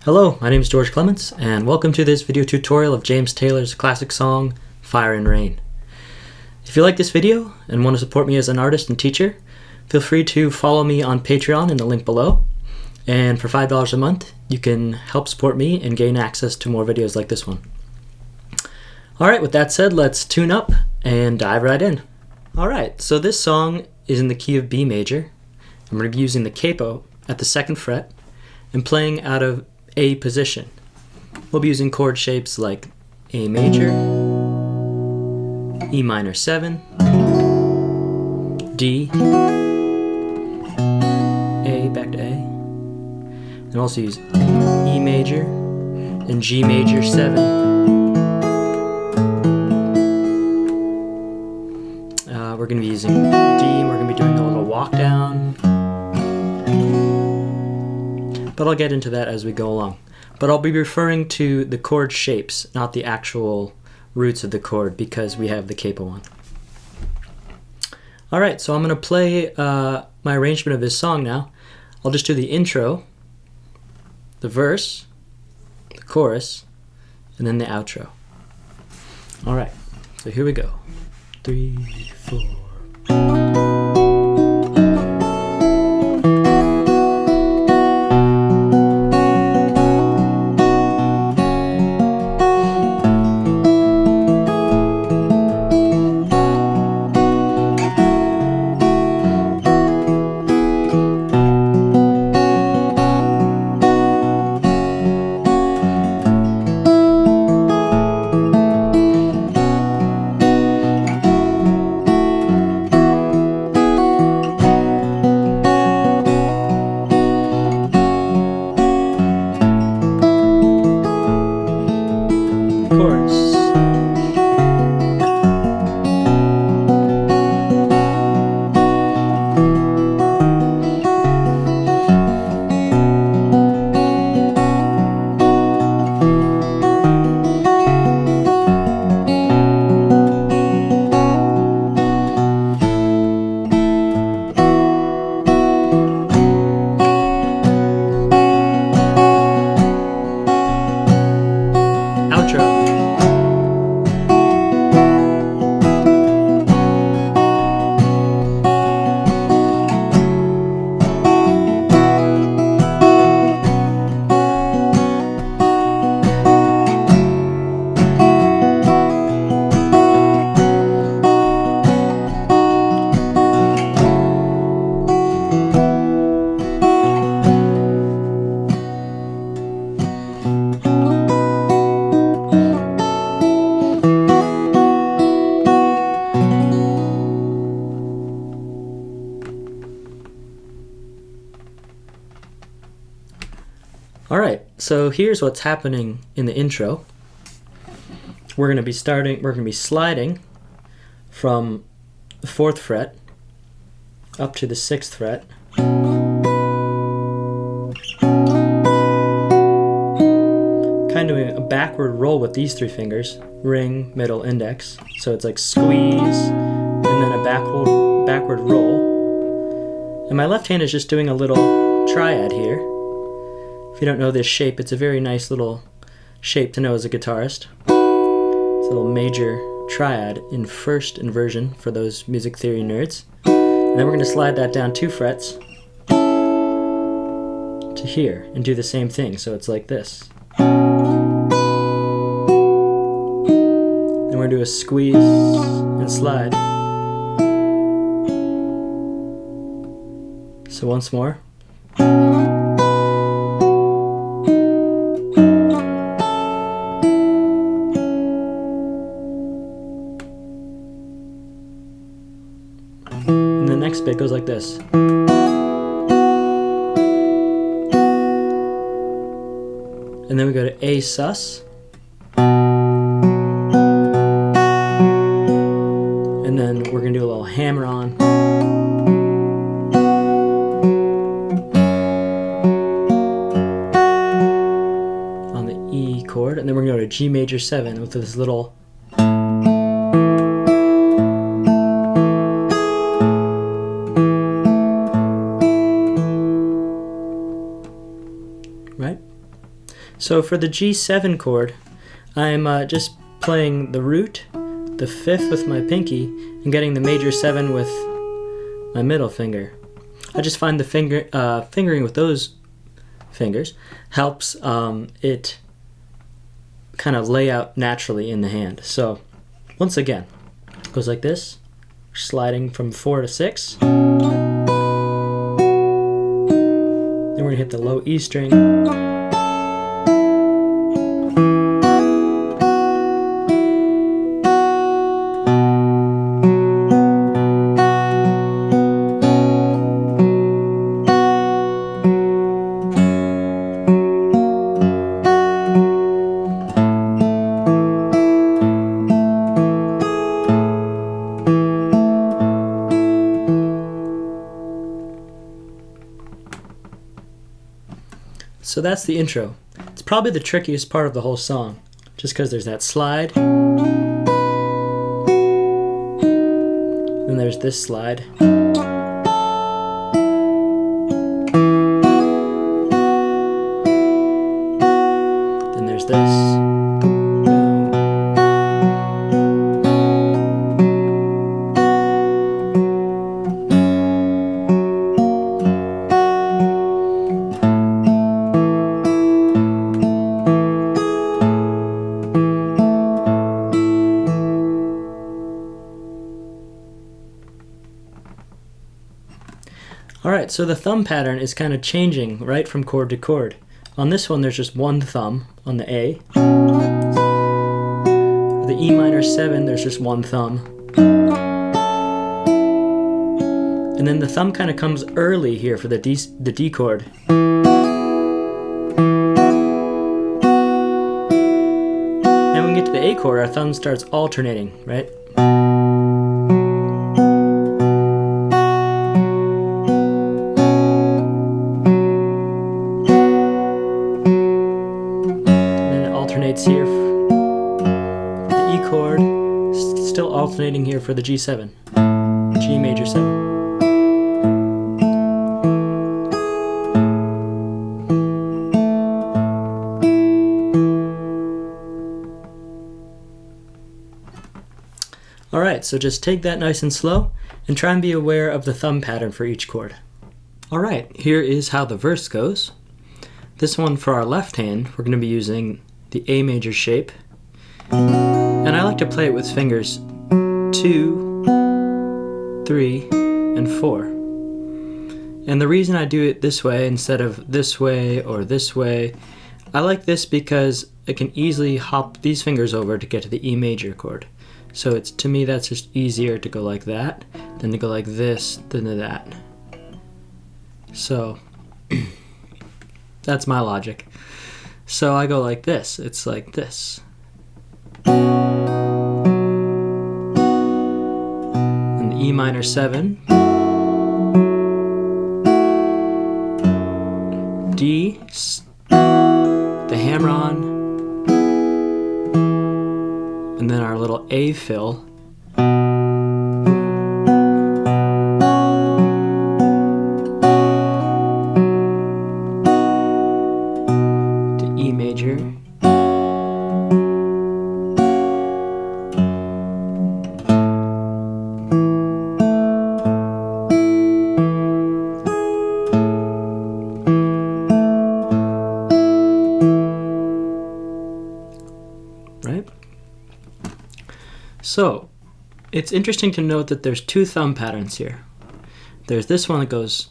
Hello, my name is George Clements, and welcome to this video tutorial of James Taylor's classic song, Fire and Rain. If you like this video and want to support me as an artist and teacher, feel free to follow me on Patreon in the link below. And for $5 a month, you can help support me and gain access to more videos like this one. Alright, with that said, let's tune up and dive right in. Alright, so this song is in the key of B major. I'm going to be using the capo at the 2nd fret and playing out of A position. We'll be using chord shapes like A major, E minor 7, D, A back to A, and also use E major and G major 7. We're going to be using D, and we're going to be doing a little walk down. But I'll get into that as we go along. But I'll be referring to the chord shapes, not the actual roots of the chord, because we have the capo on. Alright, so I'm going to play my arrangement of this song now. I'll just do the intro, the verse, the chorus, and then the outro. Alright, so here we go. 3, 4. Alright, so here's what's happening in the intro. We're going to be sliding from the 4th fret up to the 6th fret. Kind of a backward roll with these 3 fingers, ring, middle, index. So it's like squeeze, and then a backward roll. And my left hand is just doing a little triad here. If you don't know this shape, it's a very nice little shape to know as a guitarist. It's a little major triad in first inversion for those music theory nerds. And then we're going to slide that down 2 frets to here and do the same thing. So it's like this. Then we're going to do a squeeze and slide. So once more. And the next bit goes like this. And then we go to A sus. And then we're going to do a little hammer on. On the E chord. And then we're going to go to G major 7 with this little right? So for the G7 chord, I'm just playing the root, the 5th with my pinky, and getting the major 7 with my middle finger. I just find the fingering with those fingers helps it kind of lay out naturally in the hand. So once again, it goes like this, sliding from 4 to 6. Then we're going to hit the low E string. So that's the intro. It's probably the trickiest part of the whole song, just because there's that slide, then there's this slide, then there's this. Alright, so the thumb pattern is kind of changing right from chord to chord. On this one there's just one thumb on the A. For the E minor 7 there's just one thumb. And then the thumb kind of comes early here for the D chord. Then when we get to the A chord, our thumb starts alternating, right? Here, the E chord, still alternating here for the G7, G major 7. Alright, so just take that nice and slow and try and be aware of the thumb pattern for each chord. Alright, here is how the verse goes. This one for our left hand, we're going to be using the A major shape, and I like to play it with fingers 2, 3, and 4. And the reason I do it this way instead of this way or this way, I like this because I can easily hop these fingers over to get to the E major chord. So it's, to me, that's just easier to go like that than to go like this than to that. So that's my logic. So I go like this. It's like this. And the E minor 7. D. The hammer-on. And then our little A fill. E major, right? So it's interesting to note that there's two thumb patterns here. There's this one that goes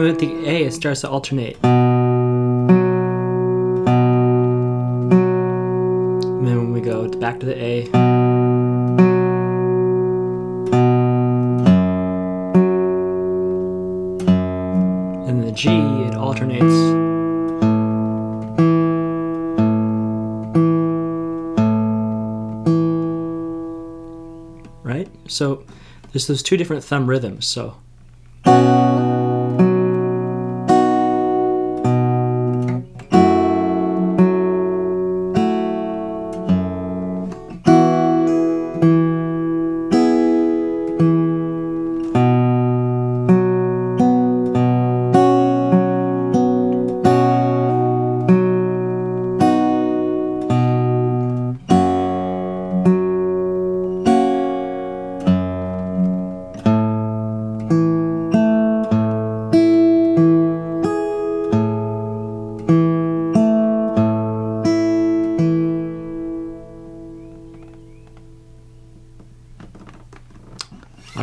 with the A, it starts to alternate. And then when we go back to the A, and the G, it alternates. Right? So there's those two different thumb rhythms. So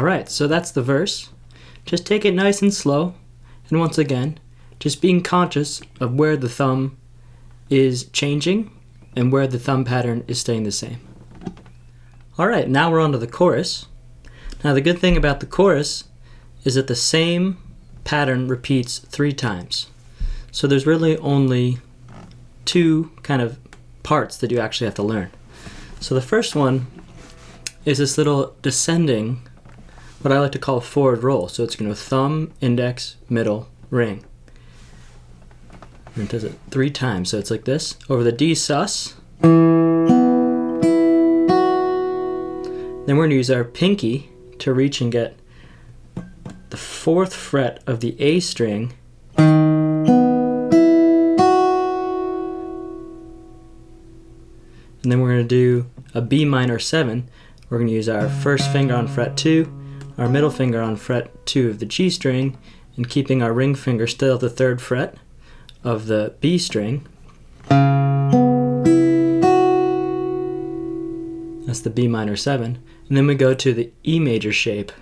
Alright, so that's the verse. Just take it nice and slow, and once again, just being conscious of where the thumb is changing and where the thumb pattern is staying the same. Alright, now we're on to the chorus. Now the good thing about the chorus is that the same pattern repeats 3 times. So there's really only 2 kind of parts that you actually have to learn. So the first one is this little descending, what I like to call a forward roll. So it's going to thumb, index, middle, ring. And it does it 3 times. So it's like this. Over the D sus. Then we're going to use our pinky to reach and get the 4th fret of the A string. And then we're going to do a B minor 7. We're going to use our first finger on fret 2, our middle finger on fret 2 of the G string, and keeping our ring finger still at the 3rd fret of the B string. That's the B minor 7. And then we go to the E major shape.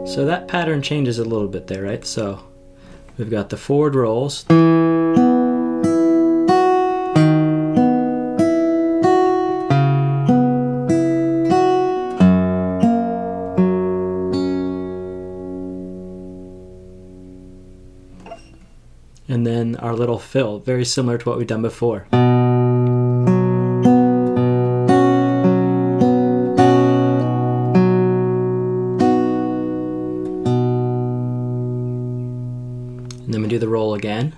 So that pattern changes a little bit there, right? So we've got the forward rolls. And then our little fill, very similar to what we've done before. And then we do the roll again.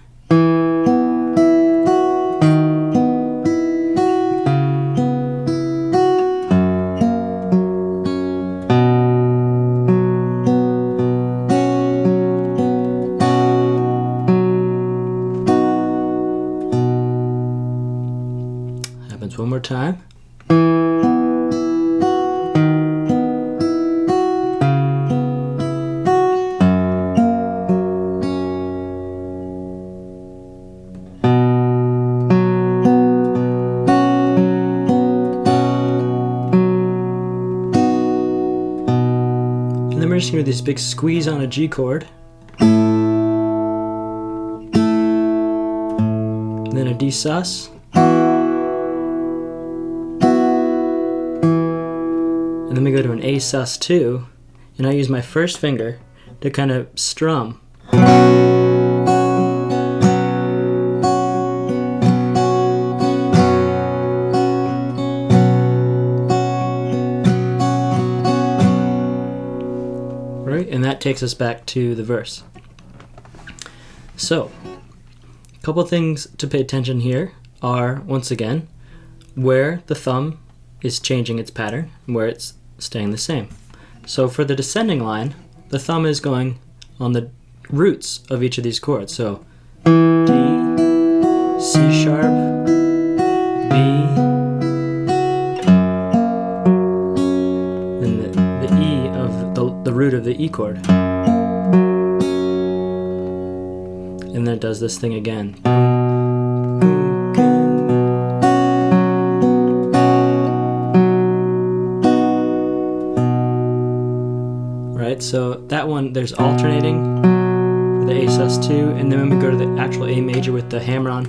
Happens one more time. And then we're just going to do this big squeeze on a G chord. And then a D sus. And then we go to an A sus 2, and I use my first finger to kind of strum. Right, and that takes us back to the verse. So, a couple things to pay attention here are, once again, where the thumb is changing its pattern and where it's staying the same. So for the descending line, the thumb is going on the roots of each of these chords. So D, C sharp, B, then the E of the root of the E chord. And then it does this thing again. So that one, there's alternating for the A sus 2, and then when we go to the actual A major with the hammer on,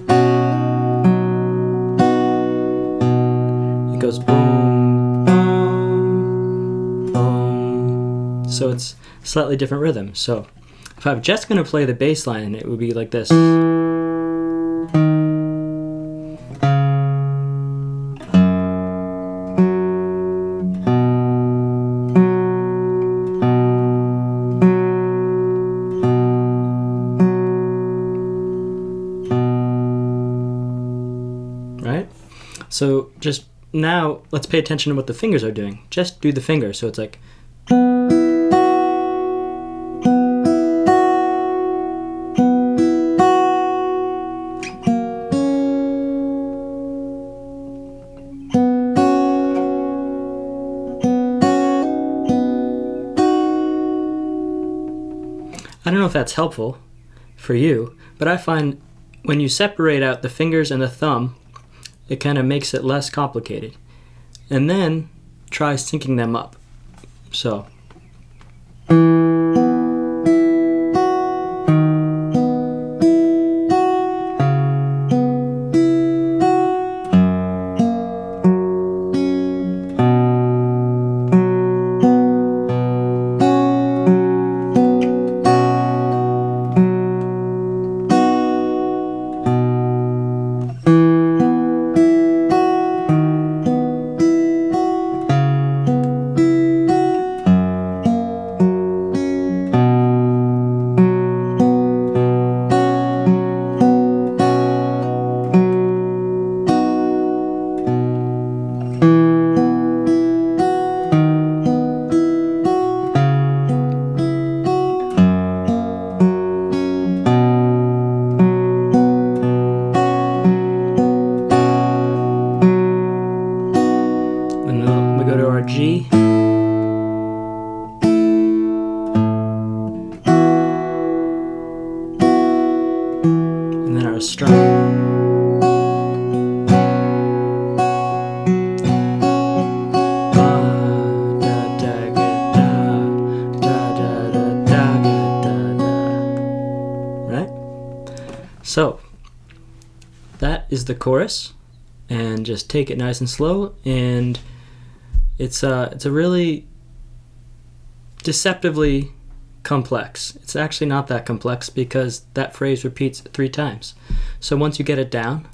it goes boom, boom, boom. So it's slightly different rhythm. So if I'm just going to play the bass line, it would be like this. Right? So just now, let's pay attention to what the fingers are doing. Just do the finger. So it's like. I don't know if that's helpful for you, but I find when you separate out the fingers and the thumb, it kind of makes it less complicated. and then try syncing them up. So. G. And then our strum. Right? So, that is the chorus. And just take it nice and slow, and it's a really deceptively complex. It's actually not that complex because that phrase repeats 3 times. So once you get it down,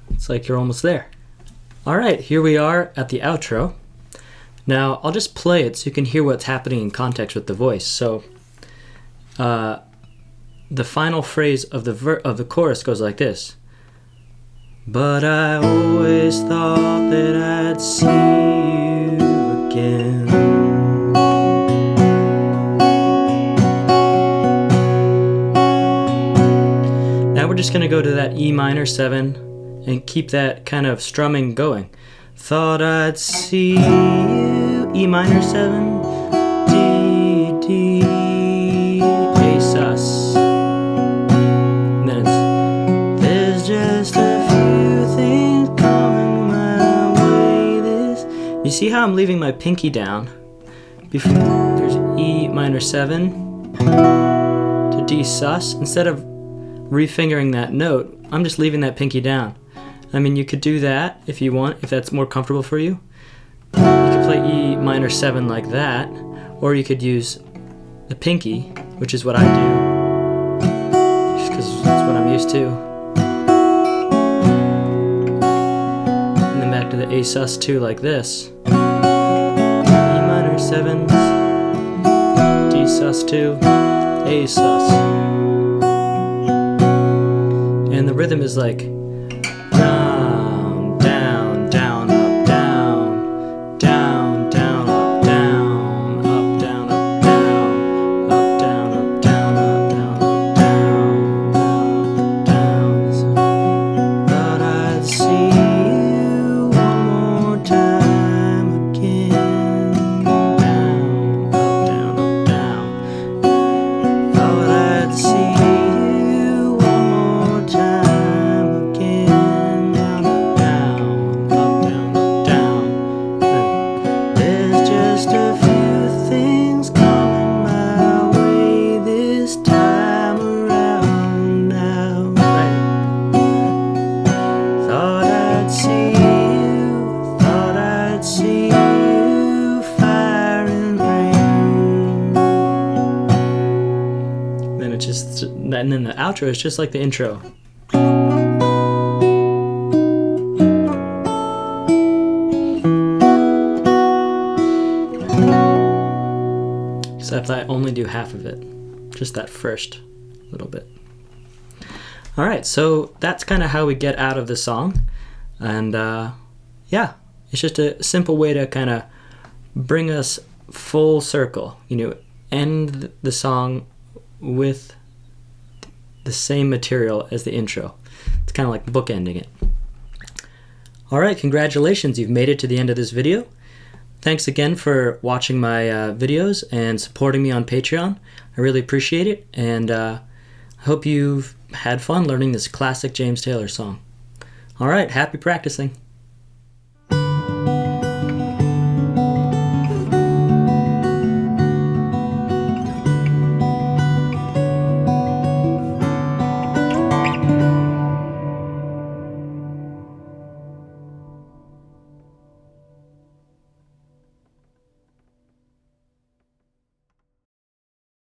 it's like you're almost there. All right, here we are at the outro. Now I'll just play it so you can hear what's happening in context with the voice. So the final phrase of the chorus goes like this. But I always thought that I'd see you again. Now we're just going to go to that E minor 7 and keep that kind of strumming going. Thought I'd see you, E minor 7, D, D, A sus. And then it's, there's just a things coming my way. You see how I'm leaving my pinky down? Before there's E minor 7 to D sus. Instead of refingering that note, I'm just leaving that pinky down. I mean, you could do that if you want, if that's more comfortable for you. You could play E minor 7 like that, or you could use the pinky, which is what I do, just because that's what I'm used to. To the A sus 2 like this. E minor 7s, D sus 2, A sus. And the rhythm is like down, down, down, up, down, down, down, up, down, up, down, up, down, up, down, up, down, up, down, up, down, down, down. Thought I'd see and then the outro is just like the intro. Except I only do half of it, just that first little bit. All right, so that's kind of how we get out of the song. And yeah, it's just a simple way to kind of bring us full circle, end the song with the same material as the intro. It's kind of like bookending it. All right, congratulations, you've made it to the end of this video. Thanks again for watching my videos and supporting me on Patreon. I really appreciate it, and I hope you've had fun learning this classic James Taylor song. All right, happy practicing.